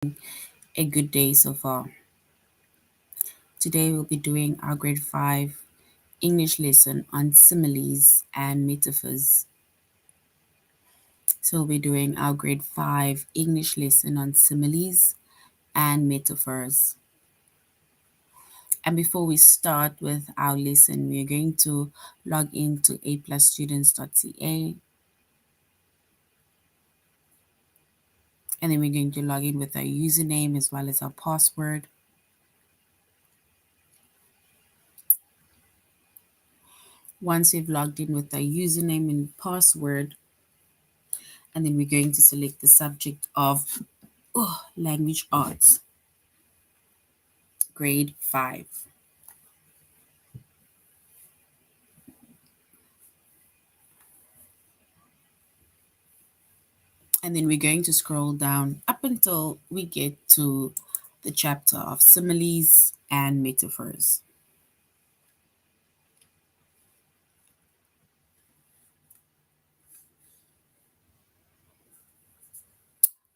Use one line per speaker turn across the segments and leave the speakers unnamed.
a good day so far. Today we'll be doing our grade 5 English lesson on similes and metaphors. So we'll be doing our grade 5 English lesson on similes and metaphors. And before we start with our lesson, we are going to log into aplusstudents.ca, and then we're going to log in with our username as well as our password. Once we've logged in with our username and password, and then we're going to select the subject of language arts, grade 5. And then we're going to scroll down up until we get to the chapter of similes and metaphors.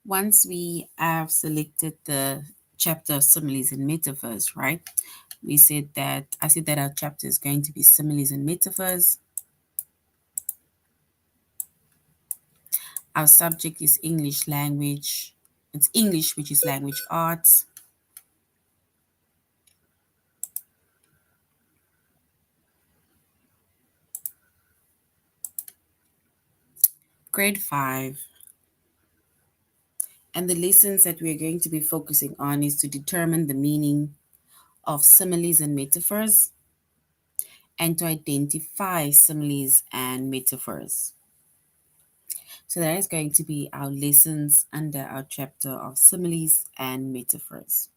Once we have selected the chapter of similes and metaphors, right? I said that our chapter is going to be similes and metaphors. Our subject is English language. It's English, which is language arts. Grade 5. And the lessons that we're going to be focusing on is to determine the meaning of similes and metaphors and to identify similes and metaphors. So that is going to be our lessons under our chapter of similes and metaphors.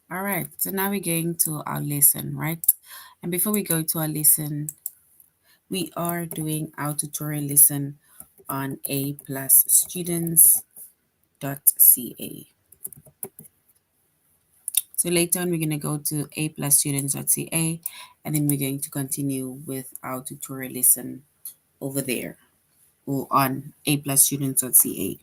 All right, so now we're going to our lesson, right? And before we go to our lesson, we are doing our tutorial lesson on aplusstudents.ca. So later on, we're going to go to aplusstudents.ca, and then we're going to continue with our tutorial lesson over there or on aplusstudents.ca.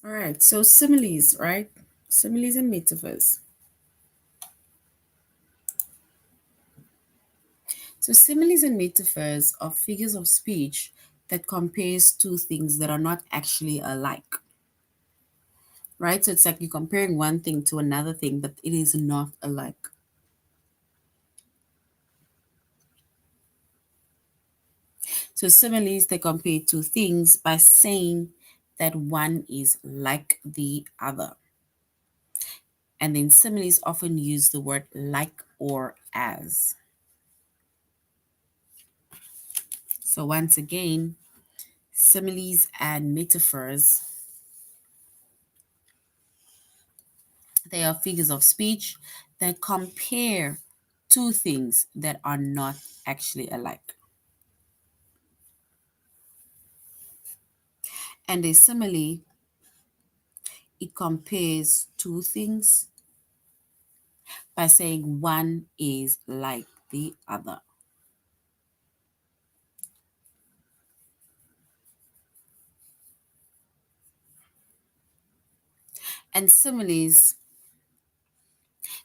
All right, so similes, right? Similes and metaphors. So similes and metaphors are figures of speech that compares two things that are not actually alike, right? So it's like you're comparing one thing to another thing, but it is not alike. So similes, they compare two things by saying that one is like the other. And then similes often use the word like or as. So once again, similes and metaphors, they are figures of speech that compare two things that are not actually alike. And a simile, it compares two things by saying one is like the other. And similes,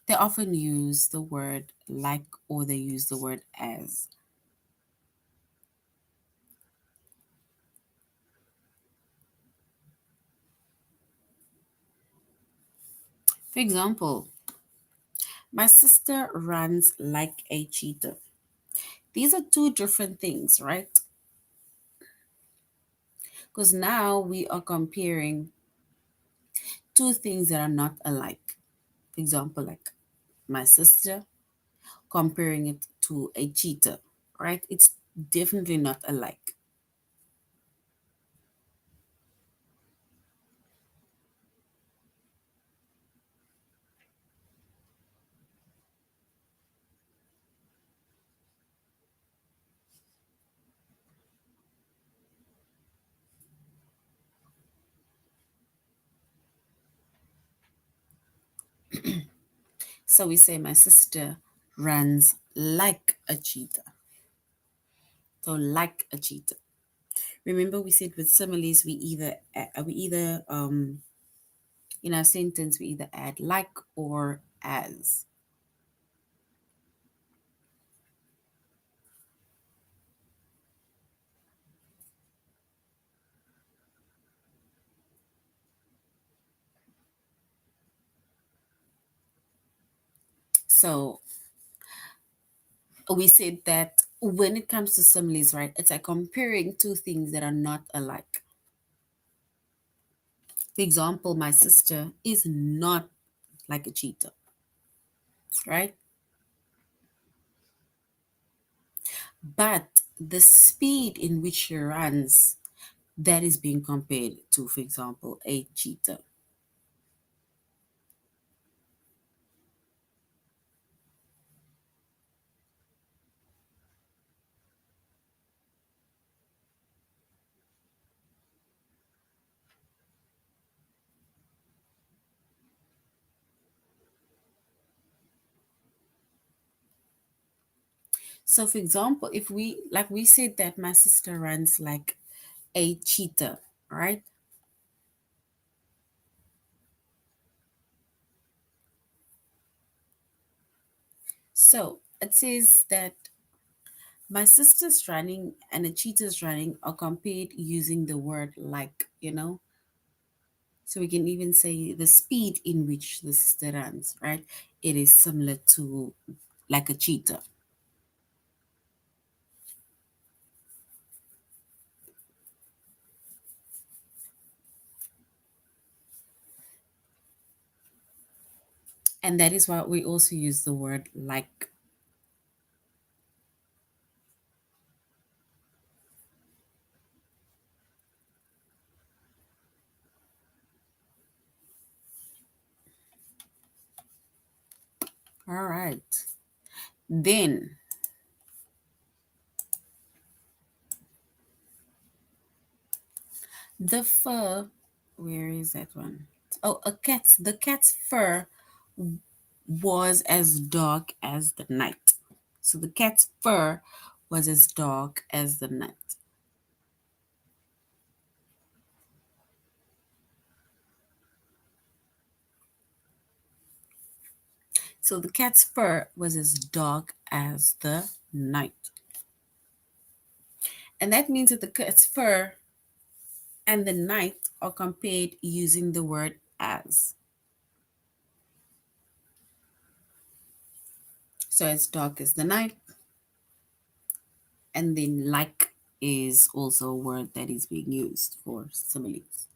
they often use the word like or they use the word as. For example, my sister runs like a cheetah. These are two different things, right? Because now we are comparing two things that are not alike. For example, like my sister comparing it to a cheetah, right? It's definitely not alike. So we say my sister runs like a cheetah. So like a cheetah. Remember we said with similes we either in our sentence we either add like or as. So we said that when it comes to similes, right, it's like comparing two things that are not alike. For example, my sister is not like a cheetah, right? But the speed in which she runs, that is being compared to, for example, a cheetah. So, for example, if we, like we said that my sister runs like a cheetah, right? So it says that my sister's running and a cheetah's running are compared using the word like. So we can even say the speed in which the sister runs, right? It is similar to like a cheetah. And that is why we also use the word like. All right. Then the fur, where is that one? Oh, the cat's fur was as dark as the night. So the cat's fur was as dark as the night. So the cat's fur was as dark as the night. And that means that the cat's fur and the night are compared using the word as. So as dark as the night, and then like is also a word that is being used for similes.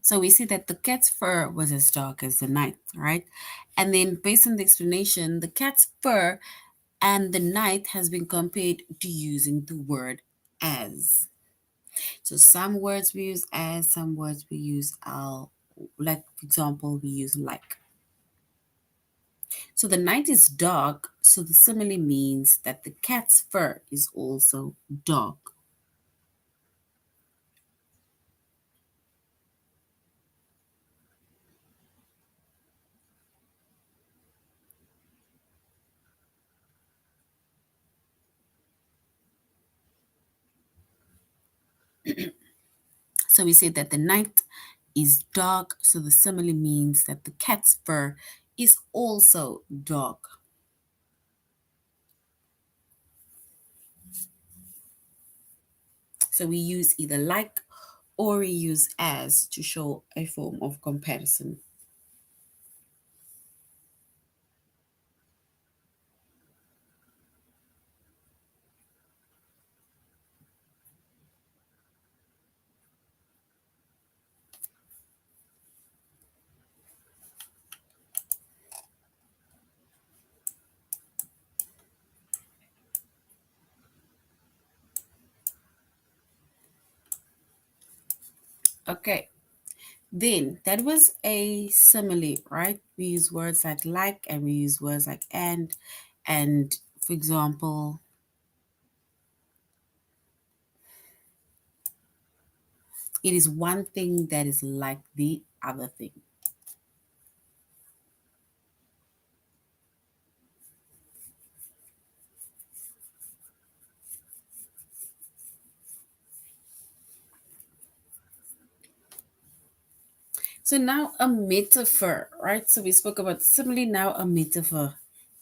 So we see that the cat's fur was as dark as the night, right? And then based on the explanation, the cat's fur and the night has been compared to using the word as. So some words we use as, some words we use like for example, we use like. So the night is dark, so the simile means that the cat's fur is also dark. So we say that the night is dark, so the simile means that the cat's fur is also dark. So we use either like or we use as to show a form of comparison. Okay, Then that was a simile, right? We use words like and we use words like and for example, it is one thing that is like the other thing. So now a metaphor, right? So we spoke about simile, now a metaphor.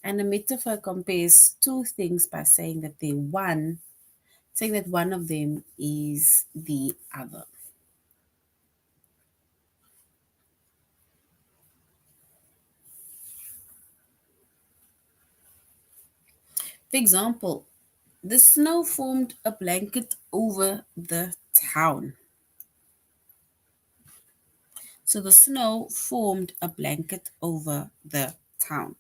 And a metaphor compares two things by saying that one of them is the other. For example, the snow formed a blanket over the town. So the snow formed a blanket over the town.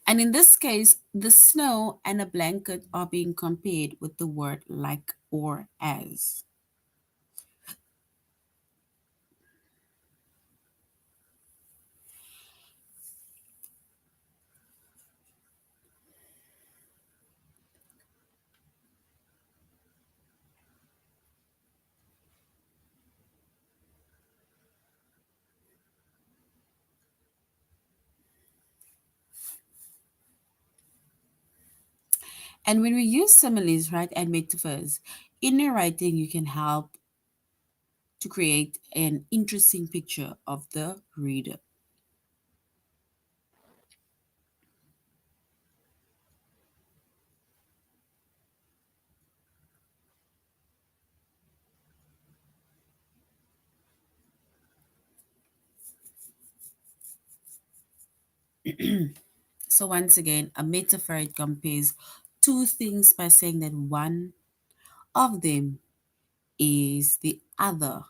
And in this case, the snow and a blanket are being compared with the word like or as. And when we use similes, right, and metaphors, in your writing, you can help to create an interesting picture of the reader. So once again, a metaphor it compares two things by saying that one of them is the other.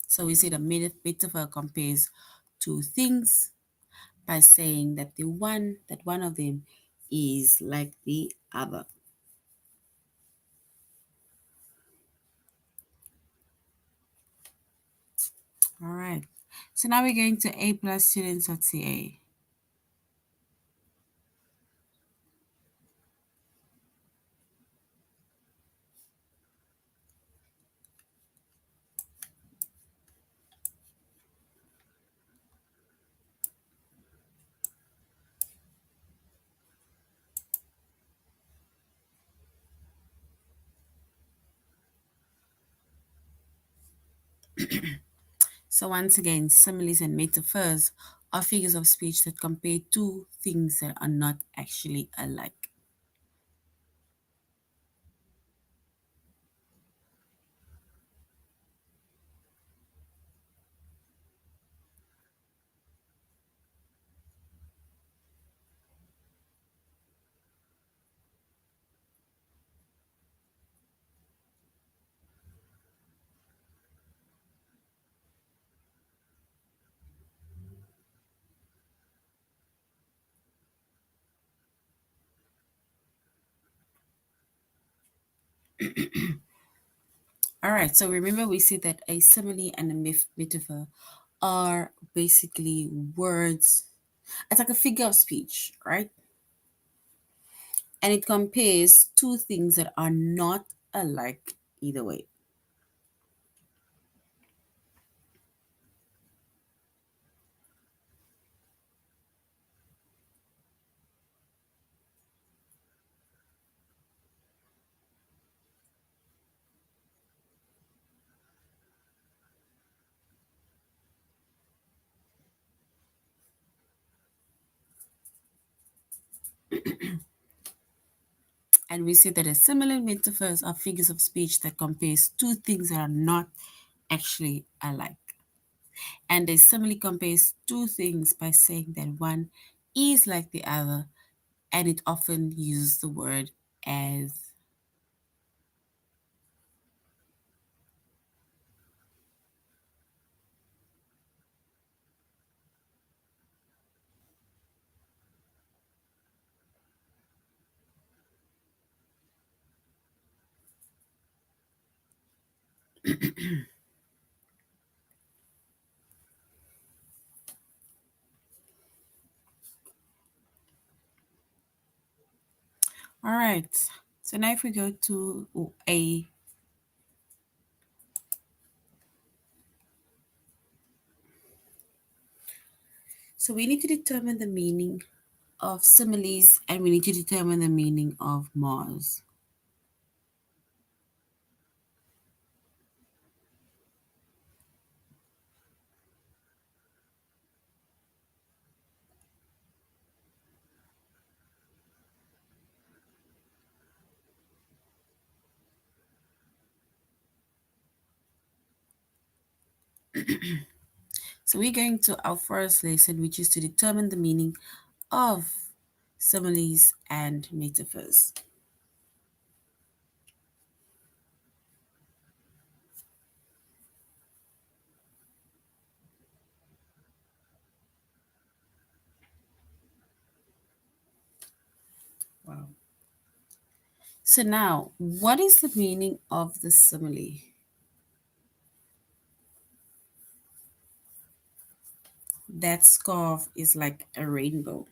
So we say the metaphor compares two things by saying that one of them is like the other. All right. So now we're going to A plus students.ca. So once again, similes and metaphors are figures of speech that compare two things that are not actually alike. All right, so remember we said that a simile and a metaphor are basically words. It's like a figure of speech, right? And it compares two things that are not alike either way. And we say that a similar metaphors are figures of speech that compares two things that are not actually alike. And they similarly compares two things by saying that one is like the other, and it often uses the word as. All right. So now if we go to a, so we need to determine the meaning of similes and we need to determine the meaning of Mars. So we're going to our first lesson, which is to determine the meaning of similes and metaphors. Wow. So now, what is the meaning of the simile? That scarf is like a rainbow.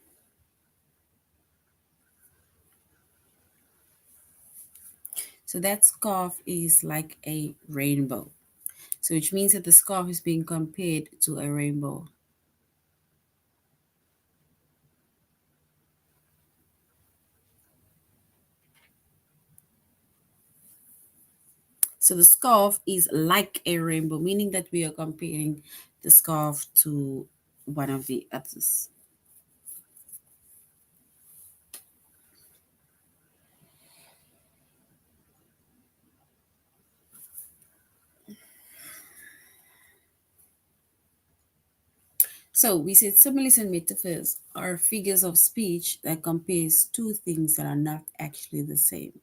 So that scarf is like a rainbow. So which means that the scarf is being compared to a rainbow. So the scarf is like a rainbow, meaning that we are comparing the scarf to one of the others. So we said similes and metaphors are figures of speech that compares two things that are not actually the same.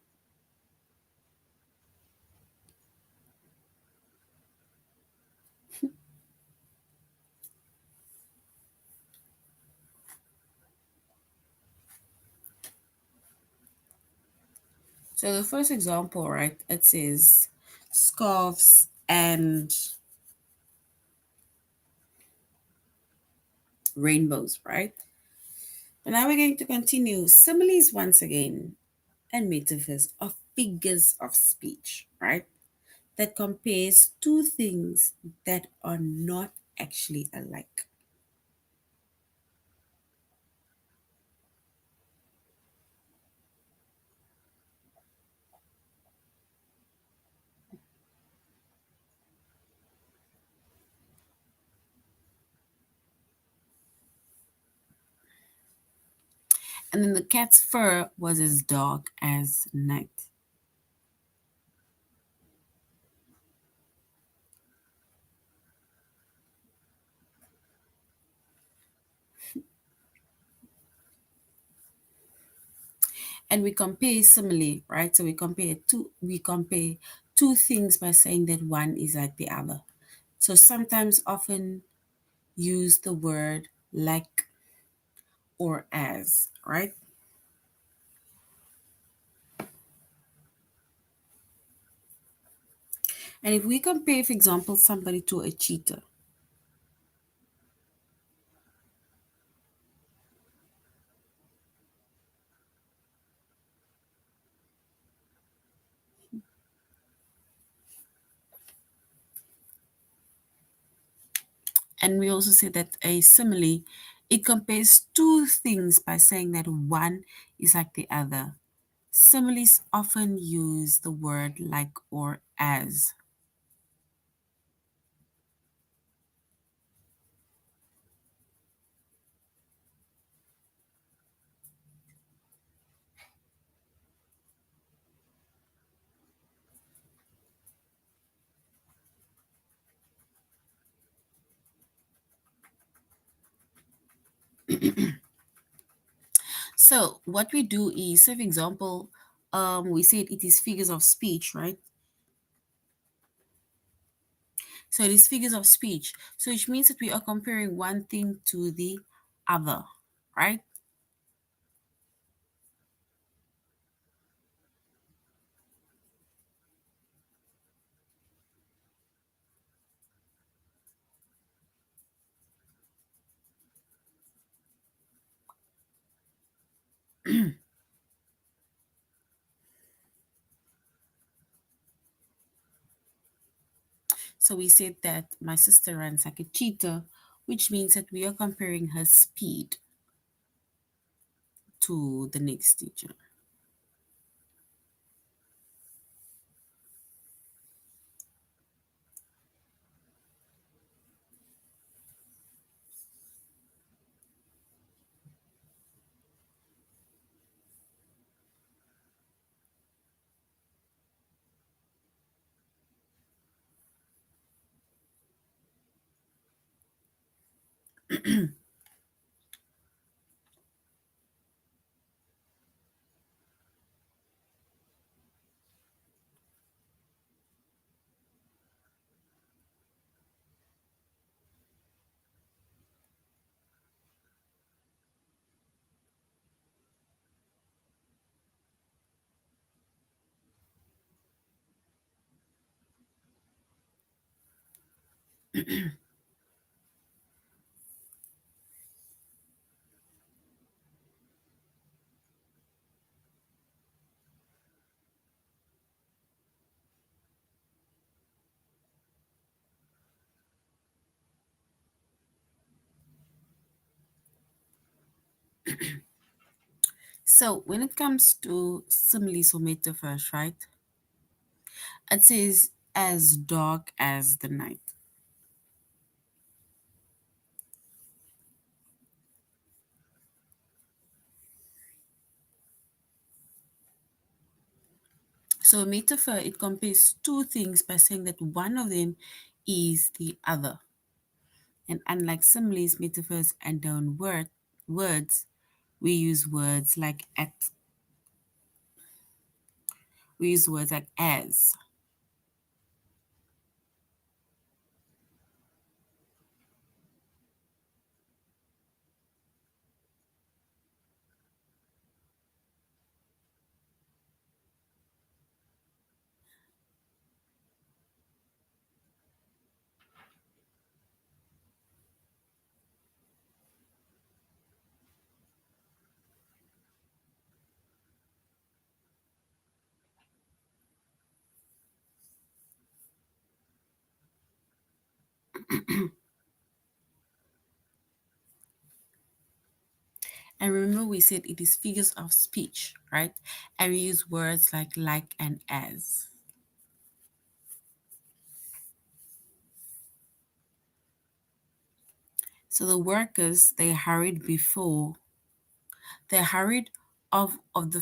So the first example, right, it says scarves and rainbows, right? But now we're going to continue. Similes once again and metaphors are figures of speech, right? That compares two things that are not actually alike. And then the cat's fur was as dark as night. And we compare simile, right? So we compare two things by saying that one is like the other. So sometimes often use the word like or as, right? And if we compare, for example, somebody to a cheetah, and we also say that a simile, it compares two things by saying that one is like the other. Similes often use the word like or as. So what we do is, say for example, we said it is figures of speech, right? So it is figures of speech. So which means that we are comparing one thing to the other, right? So we said that my sister runs like a cheetah, which means that we are comparing her speed to the next teacher. So when it comes to similes or metaphors, right? It says as dark as the night. So a metaphor, it compares two things by saying that one of them is the other. And unlike similes, metaphors, and down words, we use words like at, we use words like as. And remember, we said it is figures of speech, right? And we use words like and as. So the workers, they hurried of the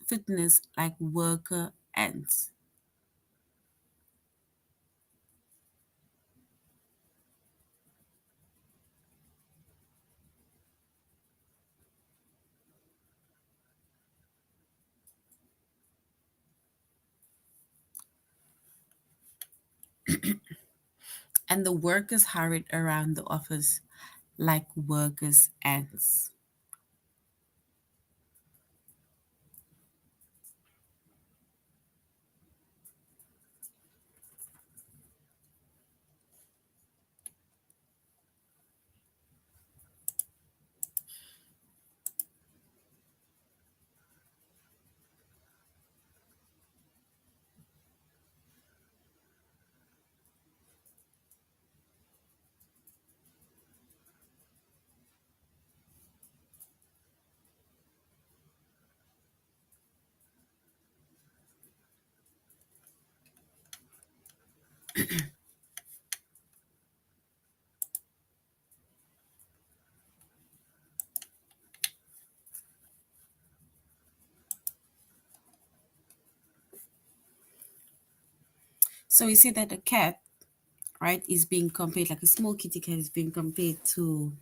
fitness like worker ants. And the workers hurried around the office like workers ants. So we see that a cat, right, is being compared, like a small kitty cat is being compared to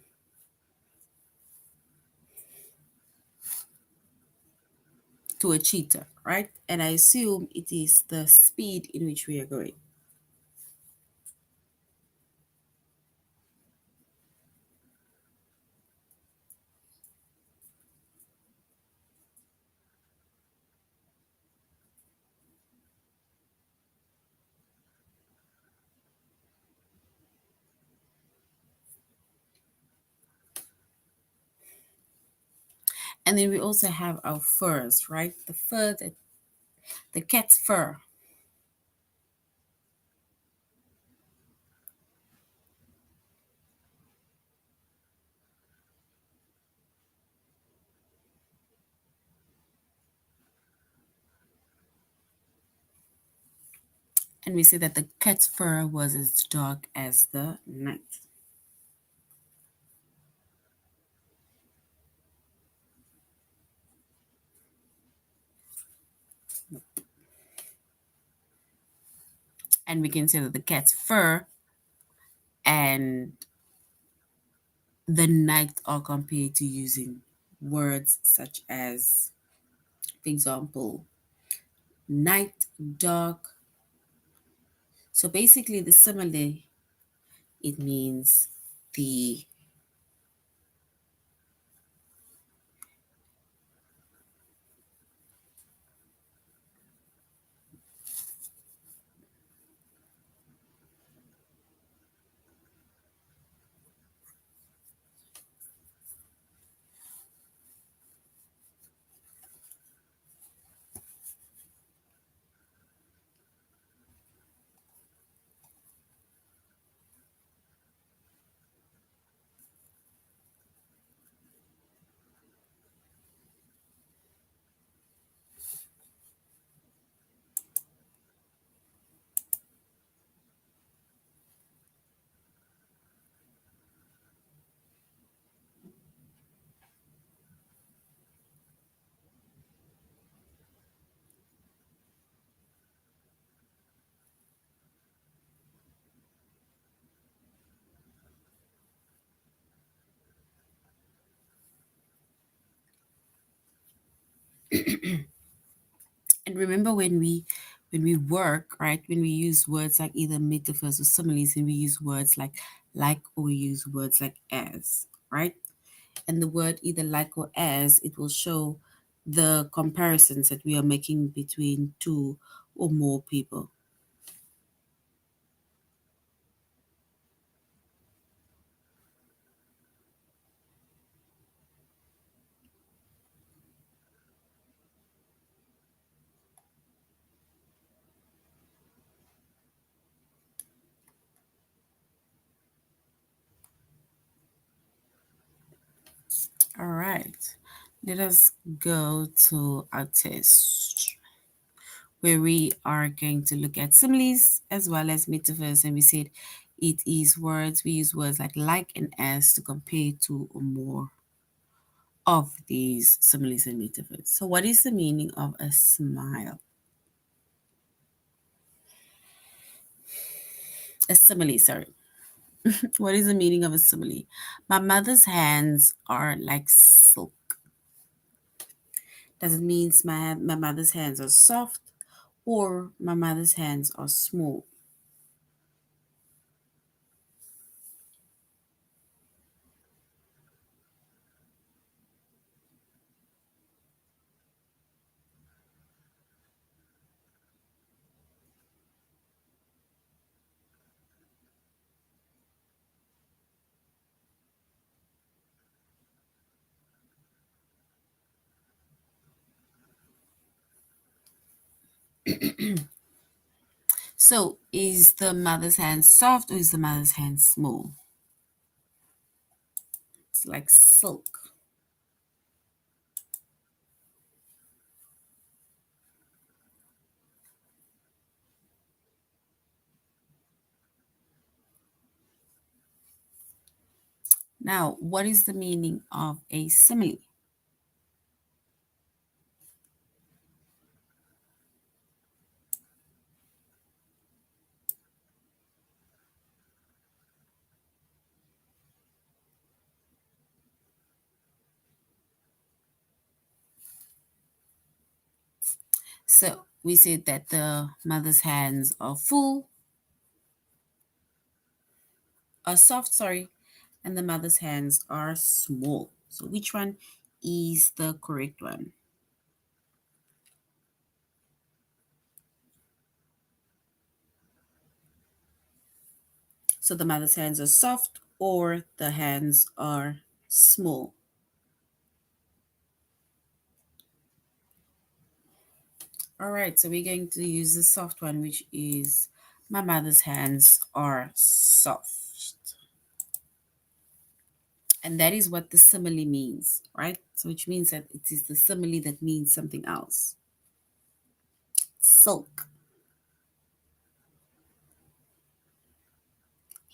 to a cheetah, right? And I assume it is the speed in which we are going. And then we also have our furs, right? The fur, the cat's fur. And we say that the cat's fur was as dark as the night. And we can say that the cat's fur and the night are compared to using words such as, for example, night, dark. So basically, the simile, it means the, and remember when we work, right, when we use words like either metaphors or similes, and we use words like or we use words like as, right? And the word either like or as, it will show the comparisons that we are making between two or more people. All right, let us go to our test where we are going to look at similes as well as metaphors. And we said it is words, we use words like and as to compare two or more of these similes and metaphors. So, what is the meaning of a smile? A simile, sorry. What is the meaning of a simile? My mother's hands are like silk. Does it mean my mother's hands are soft or my mother's hands are smooth? So, is the mother's hand soft or is the mother's hand smooth? It's like silk. Now, what is the meaning of a simile? So we said that the mother's hands are full, are soft, sorry, and the mother's hands are small. So which one is the correct one? So the mother's hands are soft or the hands are small. All right, so we're going to use the soft one, which is my mother's hands are soft. And that is what the simile means, right? So which means that it is the simile that means something else. Silk.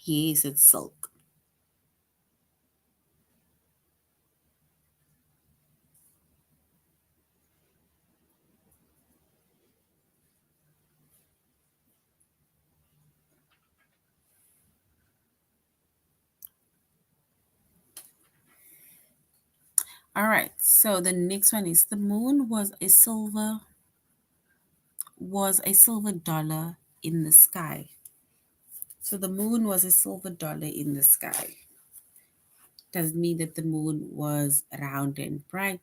Yes, it's silk. All right, so the next one is the moon was a silver dollar in the sky. So the moon was a silver dollar in the sky. Does it mean that the moon was round and bright?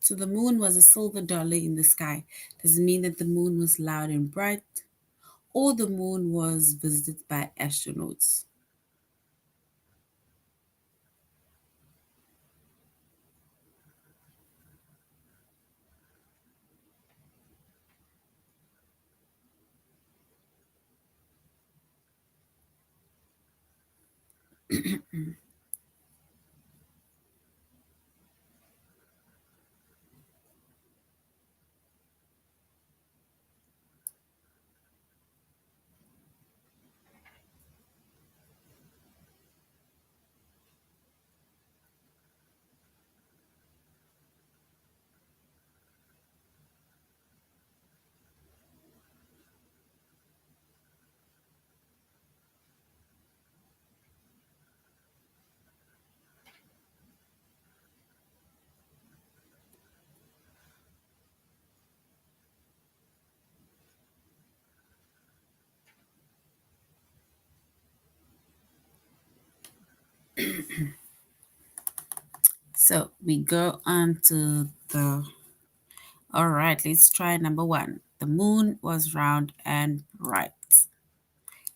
So the moon was a silver dollar in the sky. Does it mean that the moon was loud and bright? Or the moon was visited by astronauts? So we go on to the. All right, let's try number one. The moon was round and bright.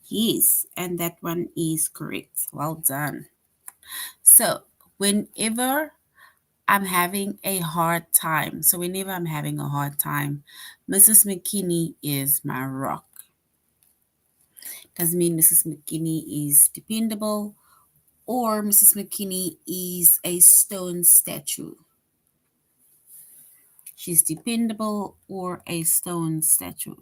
Yes, and that one is correct. Well done. So, whenever I'm having a hard time, so whenever I'm having a hard time, Mrs. McKinney is my rock. Doesn't mean Mrs. McKinney is dependable or Mrs. McKinney is a stone statue. She's dependable or a stone statue.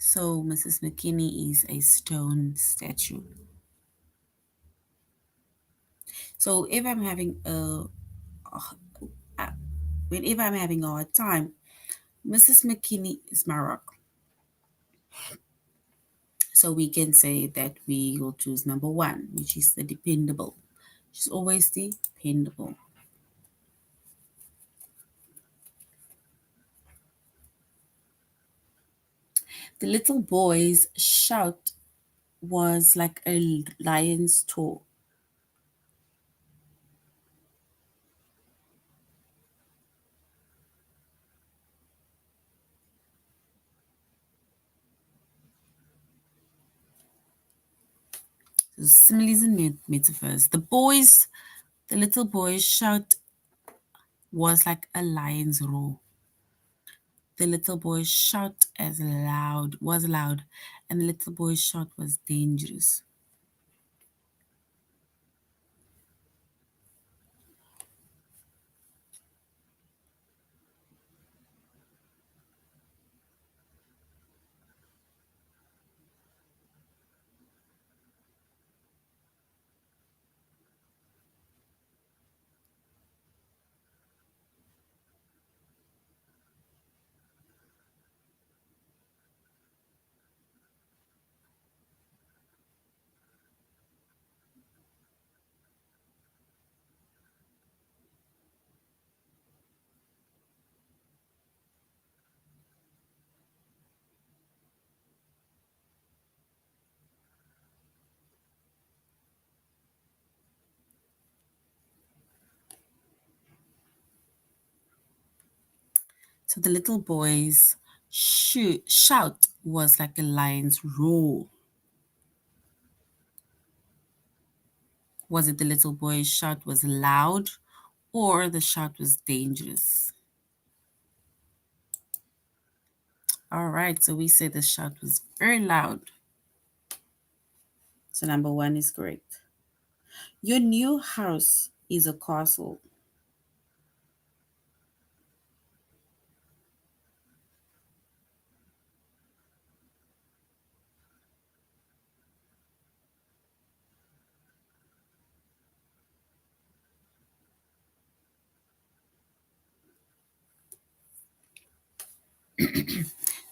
So Mrs. McKinney is a stone statue. So if I'm having a whenever I'm having a hard time, Mrs. McKinney is my rock. So we can say that we will choose number one, which is the dependable. She's always dependable. The little boy's shout was like a lion's roar. So similes and metaphors. The little boy's shout was like a lion's roar. The little boy's shout was loud, and the little boy's shout was dangerous. So the little boy's shout was like a lion's roar. Was it the little boy's shout was loud or the shout was dangerous? All right, so we say the shout was very loud. So number one is correct. Your new house is a castle.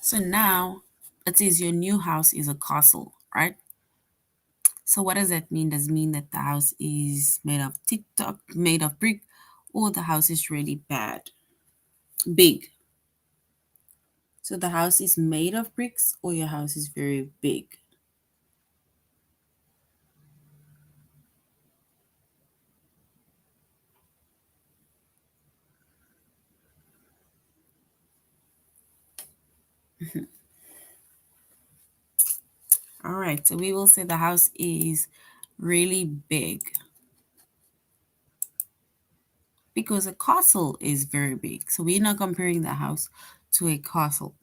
So now it says your new house is a castle, right? So what does that mean? Does it mean that the house is made of TikTok, made of brick, or the house is really big? So the house is made of bricks or your house is very big. All right, so we will say the house is really big because a castle is very big. So we're not comparing the house to a castle.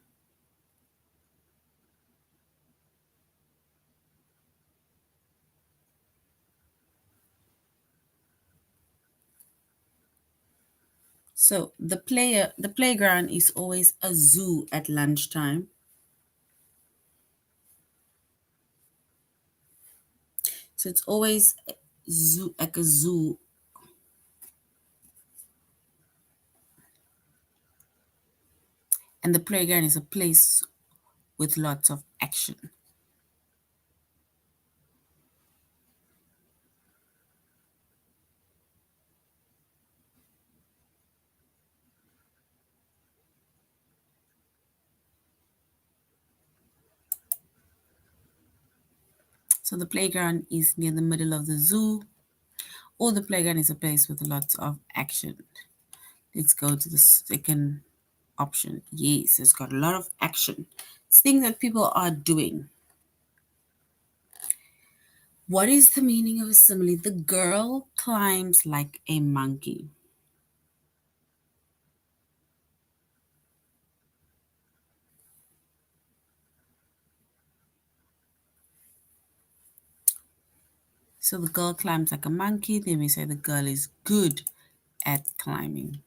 So the playground is always a zoo at lunchtime. So it's always zoo like a zoo, and the playground is a place with lots of action. So the playground is near the middle of the zoo, or the playground is a place with lots of action. Let's go to the second option. Yes, it's got a lot of action. It's things that people are doing. What is the meaning of a simile? The girl climbs like a monkey. So the girl climbs like a monkey. Then we say the girl is good at climbing.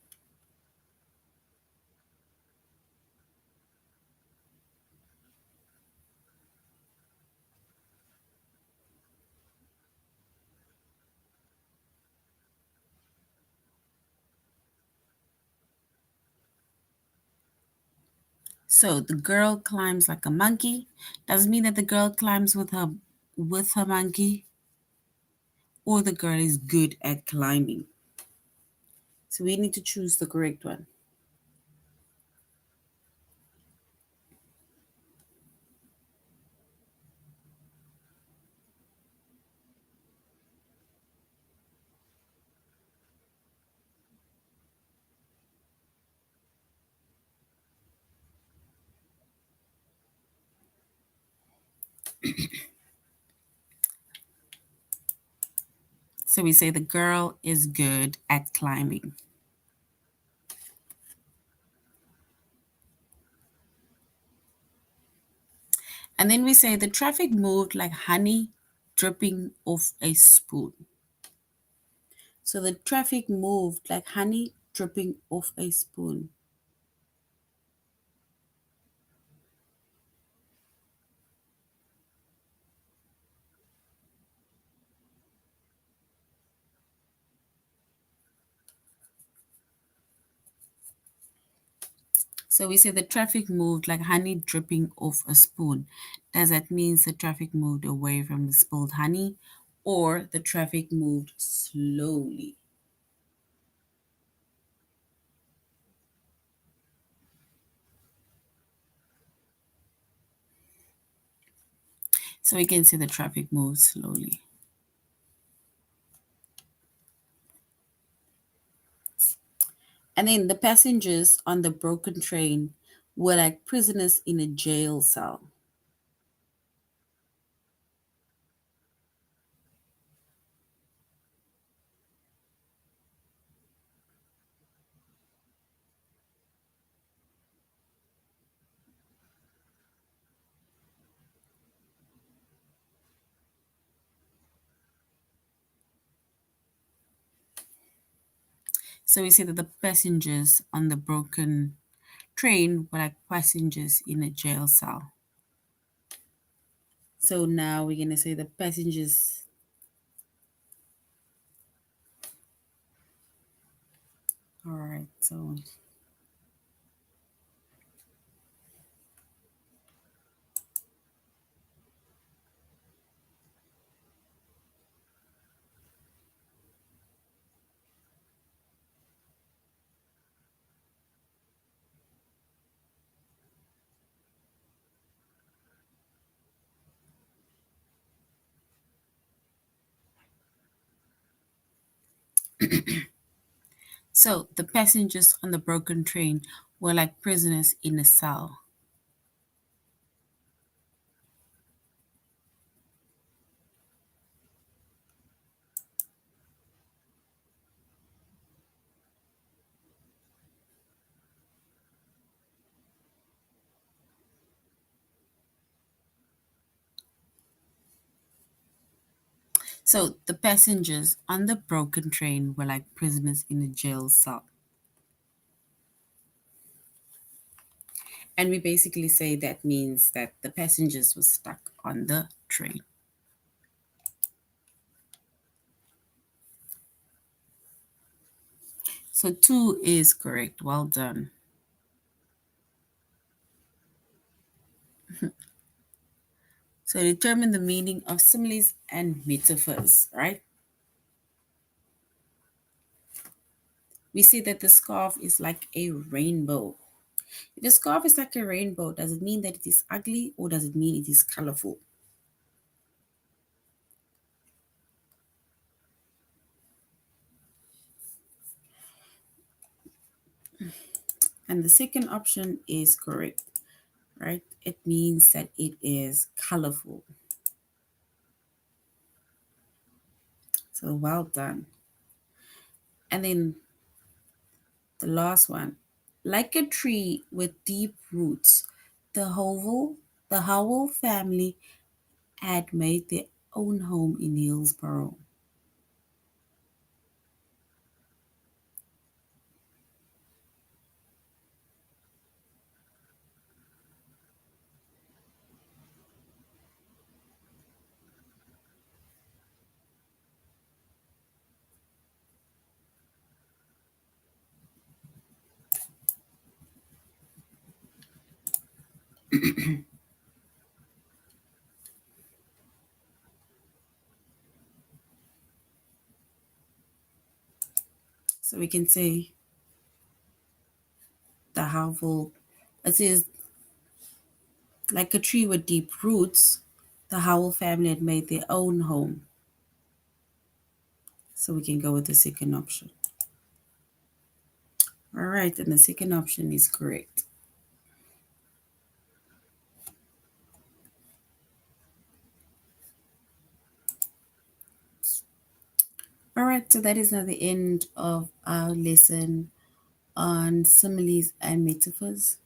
So the girl climbs like a monkey. Doesn't mean that the girl climbs with her monkey, or the girl is good at climbing. So we need to choose the correct one. So we say the girl is good at climbing. And then we say the traffic moved like honey dripping off a spoon. So the traffic moved like honey dripping off a spoon. So we say the traffic moved like honey dripping off a spoon. Does that mean the traffic moved away from the spilled honey or the traffic moved slowly? So we can say the traffic moved slowly. And then the passengers on the broken train were like prisoners in a jail cell. So we say that the passengers on the broken train were like passengers in a jail cell. So now we're going to say the passengers. All right. So the passengers on the broken train were like prisoners in a cell. So the passengers on the broken train were like prisoners in a jail cell. And we basically say that means that the passengers were stuck on the train. So two is correct. Well done. So determine the meaning of similes and metaphors, right? We say that the scarf is like a rainbow. If the scarf is like a rainbow, does it mean that it is ugly or does it mean it is colorful? And the second option is correct, right? It means that it is colorful. So well done. And then the last one, like a tree with deep roots, the Howell family had made their own home in Hillsborough. So we can say the Howell, it says like a tree with deep roots, the Howell family had made their own home. So we can go with the second option. All right, and the second option is correct. All right, so that is now the end of our lesson on similes and metaphors.